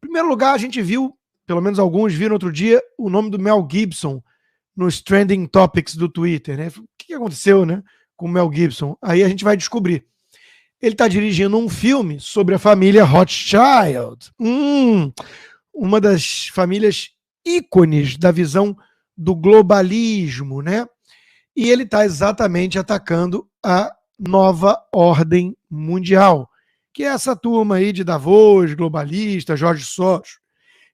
Em primeiro lugar, a gente viu, pelo menos alguns viram outro dia, o nome do Mel Gibson nos trending topics do Twitter, né? O que aconteceu, né, com o Mel Gibson? Aí a gente vai descobrir. Ele está dirigindo um filme sobre a família Rothschild. Uma das famílias ícones da visão do globalismo, né? E ele está exatamente atacando a nova ordem mundial, que é essa turma aí de Davos, globalista, Jorge Soros.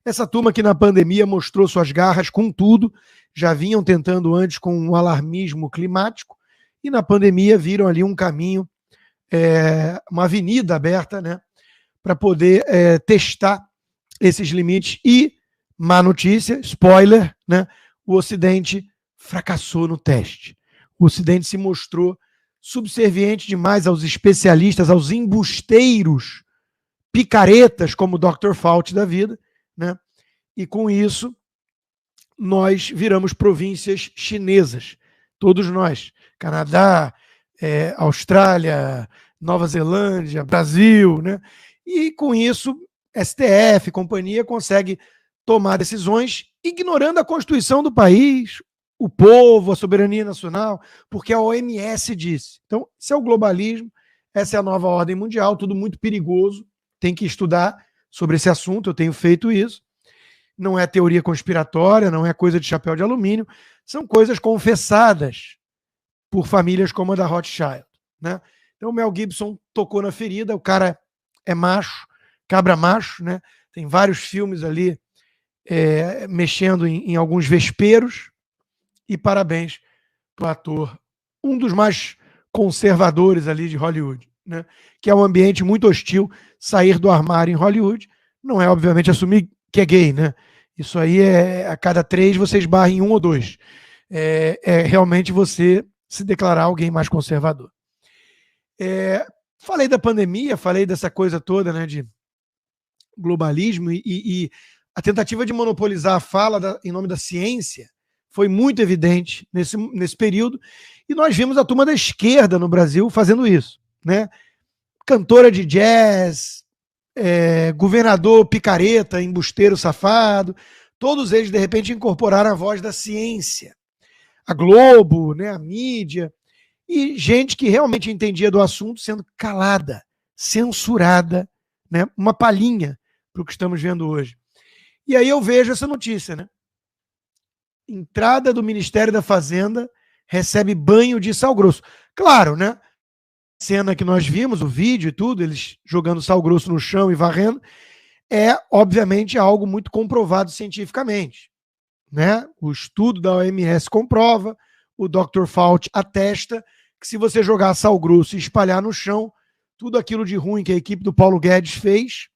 Essa turma que na pandemia mostrou suas garras com tudo, já vinham tentando antes com um alarmismo climático, e na pandemia viram ali um caminho, uma avenida aberta, né, para poder testar esses limites. E, má notícia, spoiler, né, o Ocidente fracassou no teste. O Ocidente se mostrou subserviente demais aos especialistas, aos embusteiros, picaretas como o Dr. Fauci da vida, né? E com isso, nós viramos províncias chinesas. Todos nós. Canadá, Austrália, Nova Zelândia, Brasil, né? E com isso, STF, companhia, consegue tomar decisões ignorando a Constituição do país, o povo, a soberania nacional, porque a OMS disse. Então, esse é o globalismo, essa é a nova ordem mundial, tudo muito perigoso, tem que estudar sobre esse assunto, eu tenho feito isso. Não é teoria conspiratória, não é coisa de chapéu de alumínio, são coisas confessadas por famílias como a da Rothschild, né? Então o Mel Gibson tocou na ferida, o cara é macho, cabra macho, né? Tem vários filmes ali mexendo em alguns vesperos, e parabéns para o ator, um dos mais conservadores ali de Hollywood, né? Que é um ambiente muito hostil. Sair do armário em Hollywood não é, obviamente, assumir que é gay, né? Isso aí a cada 3 você esbarra em 1 ou 2. É realmente você se declarar alguém mais conservador. Falei da pandemia, falei dessa coisa toda, né, de globalismo e a tentativa de monopolizar a fala em nome da ciência foi muito evidente nesse período, e nós vimos a turma da esquerda no Brasil fazendo isso, né? Cantora de jazz, governador picareta, embusteiro safado, todos eles de repente incorporaram a voz da ciência, a Globo, né, a mídia, e gente que realmente entendia do assunto sendo calada, censurada, né, uma palhinha para o que estamos vendo hoje. E aí eu vejo essa notícia, né? Entrada do Ministério da Fazenda recebe banho de sal grosso. Claro, né? Cena que nós vimos, o vídeo e tudo, eles jogando sal grosso no chão e varrendo, é obviamente algo muito comprovado cientificamente, né? O estudo da OMS comprova, o Dr. Fauci atesta que se você jogar sal grosso e espalhar no chão, tudo aquilo de ruim que a equipe do Paulo Guedes fez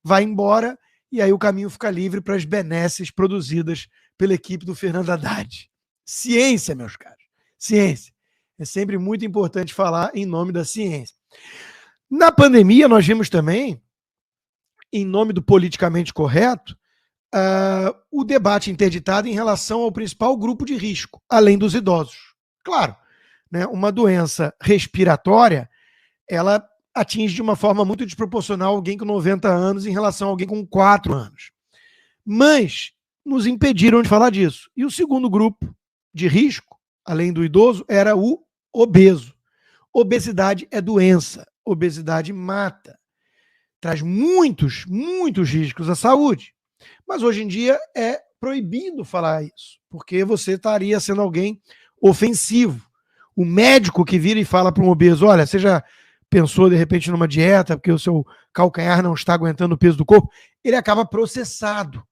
vai embora, e aí o caminho fica livre para as benesses produzidas pela equipe do Fernando Haddad. Ciência, meus caros. Ciência. É sempre muito importante falar em nome da ciência. Na pandemia, nós vimos também, em nome do politicamente correto, o debate interditado em relação ao principal grupo de risco, além dos idosos. Claro, né, uma doença respiratória, ela atinge de uma forma muito desproporcional alguém com 90 anos em relação a alguém com 4 anos. Mas nos impediram de falar disso. E o segundo grupo de risco, além do idoso, era o obeso. Obesidade é doença. Obesidade mata. Traz muitos riscos à saúde. Mas hoje em dia é proibido falar isso, porque você estaria sendo alguém ofensivo. O médico que vira e fala para um obeso, olha, você já pensou de repente numa dieta porque o seu calcanhar não está aguentando o peso do corpo, ele acaba processado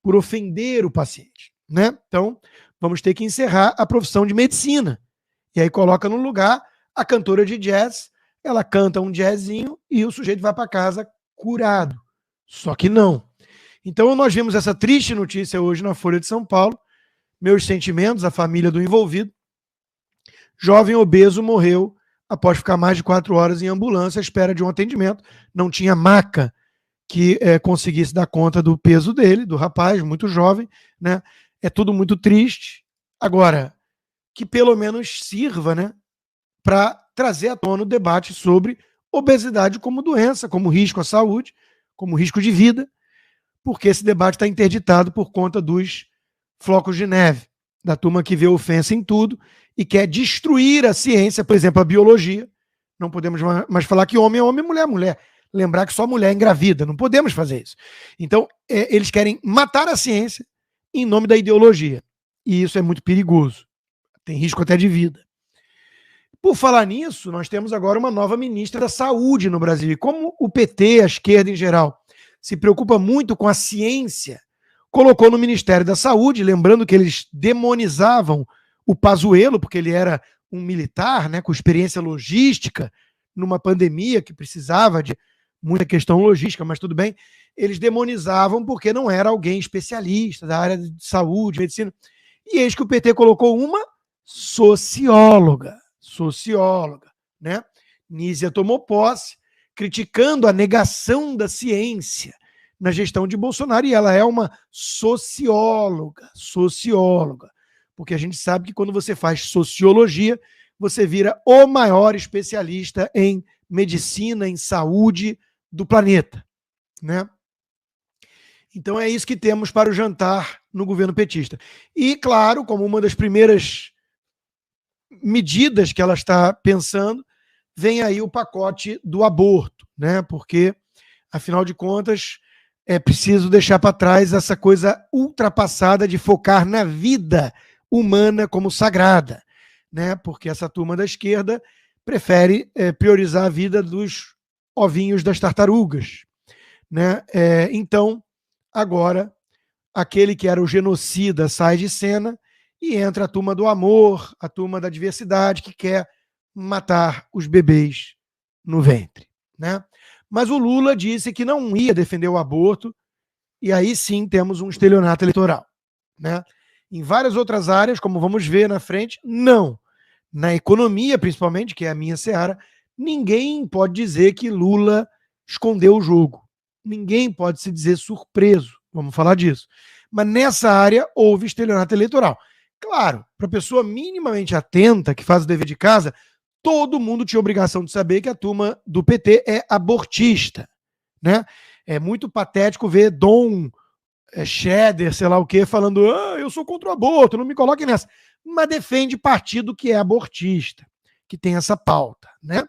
por ofender o paciente, né? Então, vamos ter que encerrar a profissão de medicina. E aí coloca no lugar a cantora de jazz, ela canta um jazzinho e o sujeito vai para casa curado. Só que não. Então, nós vimos essa triste notícia hoje na Folha de São Paulo. Meus sentimentos, a família do envolvido. Jovem obeso morreu após ficar mais de 4 horas em ambulância à espera de um atendimento. Não tinha maca que conseguisse dar conta do peso dele, do rapaz, muito jovem, né? É tudo muito triste. Agora, que pelo menos sirva, né, para trazer à tona o debate sobre obesidade como doença, como risco à saúde, como risco de vida, porque esse debate está interditado por conta dos flocos de neve, da turma que vê ofensa em tudo e quer destruir a ciência, por exemplo, a biologia. Não podemos mais falar que homem é homem, mulher é mulher. Lembrar que só mulher engravida, não podemos fazer isso. Então, eles querem matar a ciência em nome da ideologia. E isso é muito perigoso. Tem risco até de vida. Por falar nisso, nós temos agora uma nova ministra da Saúde no Brasil. E como o PT, a esquerda em geral, se preocupa muito com a ciência, colocou no Ministério da Saúde, lembrando que eles demonizavam o Pazuello, porque ele era um militar, né, com experiência logística, numa pandemia que precisava de muita questão logística, mas tudo bem, eles demonizavam porque não era alguém especialista da área de saúde, medicina. E eis que o PT colocou uma socióloga, né? Nízia tomou posse, criticando a negação da ciência na gestão de Bolsonaro, e ela é uma socióloga, porque a gente sabe que quando você faz sociologia, você vira o maior especialista em medicina, em saúde do planeta, né? Então é isso que temos para o jantar no governo petista. E, claro, como uma das primeiras medidas que ela está pensando, vem aí o pacote do aborto, né? Porque, afinal de contas, é preciso deixar para trás essa coisa ultrapassada de focar na vida humana como sagrada, né? Porque essa turma da esquerda prefere priorizar a vida dos ovinhos das tartarugas, né? Então, agora, aquele que era o genocida sai de cena e entra a turma do amor, a turma da diversidade, que quer matar os bebês no ventre, né? Mas o Lula disse que não ia defender o aborto, e aí sim temos um estelionato eleitoral, né? Em várias outras áreas, como vamos ver na frente, não. Na economia, principalmente, que é a minha seara, ninguém pode dizer que Lula escondeu o jogo. Ninguém pode se dizer surpreso. Vamos falar disso. Mas nessa área houve estelionato eleitoral. Claro, para a pessoa minimamente atenta, que faz o dever de casa, todo mundo tinha obrigação de saber que a turma do PT é abortista, né? É muito patético ver Dom Cheder, sei lá o quê, falando eu sou contra o aborto, não me coloquem nessa. Mas defende partido que é abortista, que tem essa pauta, né?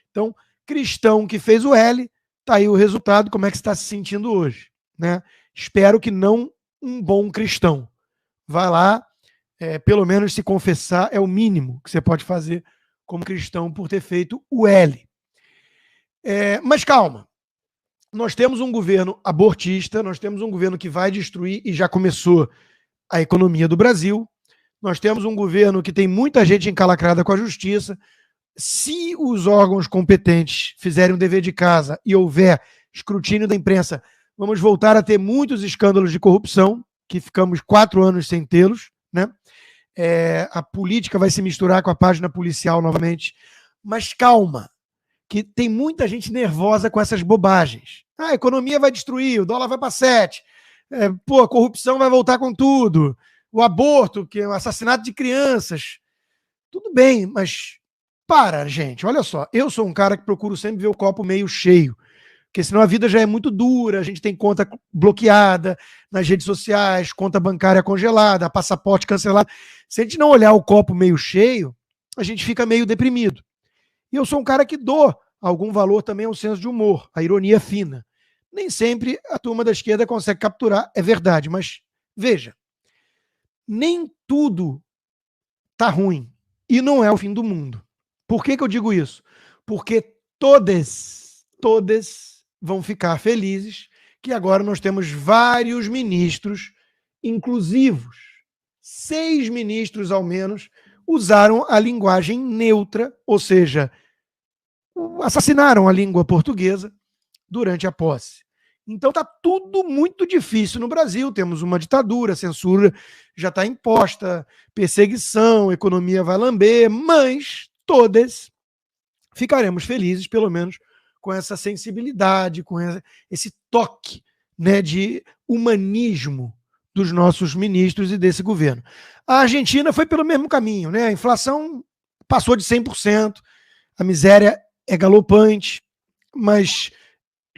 Então, cristão que fez o L, tá aí o resultado, como é que você está se sentindo hoje, né? Espero que não um bom cristão. Vai lá, pelo menos se confessar, é o mínimo que você pode fazer como cristão por ter feito o L. Mas calma, nós temos um governo abortista, nós temos um governo que vai destruir, e já começou, a economia do Brasil, nós temos um governo que tem muita gente encalacrada com a justiça. Se os órgãos competentes fizerem o dever de casa e houver escrutínio da imprensa, vamos voltar a ter muitos escândalos de corrupção, que ficamos 4 anos sem tê-los, né? A política vai se misturar com a página policial novamente. Mas calma, que tem muita gente nervosa com essas bobagens. A economia vai destruir, o dólar vai para 7, a corrupção vai voltar com tudo, o aborto, que é o assassinato de crianças. Tudo bem, mas para, gente, olha só, eu sou um cara que procuro sempre ver o copo meio cheio, porque senão a vida já é muito dura, a gente tem conta bloqueada nas redes sociais, conta bancária congelada, passaporte cancelado. Se a gente não olhar o copo meio cheio, a gente fica meio deprimido. E eu sou um cara que dou algum valor também ao senso de humor, à ironia fina. Nem sempre a turma da esquerda consegue capturar, é verdade, mas veja, nem tudo tá ruim e não é o fim do mundo. Por que eu digo isso? Porque todas vão ficar felizes que agora nós temos vários ministros inclusivos. 6 ministros, ao menos, usaram a linguagem neutra, ou seja, assassinaram a língua portuguesa durante a posse. Então está tudo muito difícil no Brasil. Temos uma ditadura, a censura já está imposta, perseguição, a economia vai lamber, mas todas ficaremos felizes, pelo menos, com essa sensibilidade, com esse toque, né, de humanismo dos nossos ministros e desse governo. A Argentina foi pelo mesmo caminho, né? A inflação passou de 100%, a miséria é galopante, mas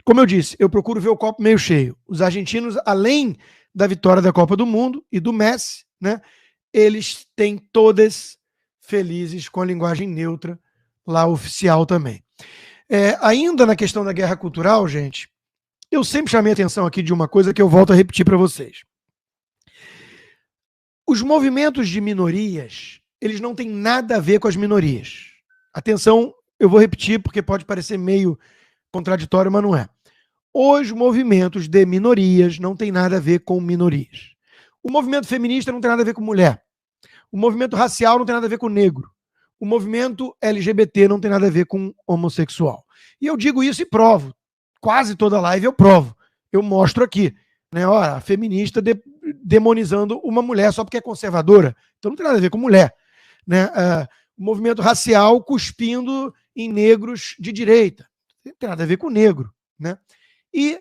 como eu disse, eu procuro ver o copo meio cheio. Os argentinos, além da vitória da Copa do Mundo e do Messi, né, eles têm todas felizes com a linguagem neutra lá oficial também. Ainda na questão da guerra cultural, gente, eu sempre chamei a atenção aqui de uma coisa que eu volto a repetir para vocês. Os movimentos de minorias, eles não têm nada a ver com as minorias. Atenção, eu vou repetir porque pode parecer meio contraditório, mas não é. Os movimentos de minorias não têm nada a ver com minorias. O movimento feminista não tem nada a ver com mulher. O movimento racial não tem nada a ver com negro. O movimento LGBT não tem nada a ver com homossexual. E eu digo isso e provo. Quase toda live eu provo. Eu mostro aqui. Né? Ó, a feminista demonizando uma mulher só porque é conservadora. Então não tem nada a ver com mulher. Né? O movimento racial cuspindo em negros de direita. Não tem nada a ver com negro. Né? E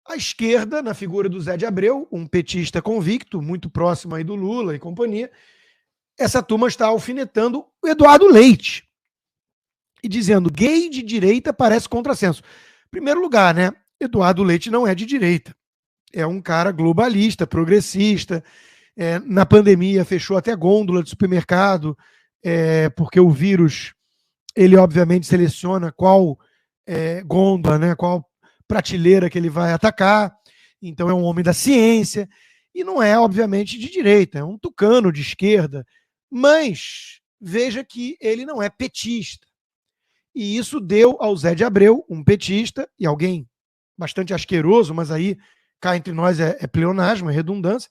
a esquerda, na figura do Zé de Abreu, um petista convicto, muito próximo aí do Lula e companhia, essa turma está alfinetando o Eduardo Leite e dizendo gay de direita parece contrassenso. Em primeiro lugar, né? Eduardo Leite não é de direita. É um cara globalista, progressista. Na pandemia fechou até gôndola de supermercado, porque o vírus, ele obviamente seleciona qual gôndola, né? Qual prateleira que ele vai atacar. Então é um homem da ciência e não é, obviamente, de direita. É um tucano de esquerda. Mas veja que ele não é petista. E isso deu ao Zé de Abreu, um petista, e alguém bastante asqueroso, mas aí cá entre nós é pleonasmo, é redundância.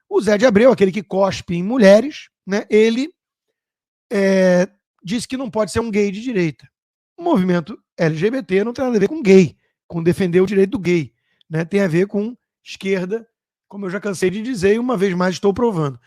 O Zé de Abreu, aquele que cospe em mulheres, né, ele disse que não pode ser um gay de direita. O movimento LGBT não tem nada a ver com gay, com defender o direito do gay. Né, tem a ver com esquerda, como eu já cansei de dizer, e uma vez mais estou provando.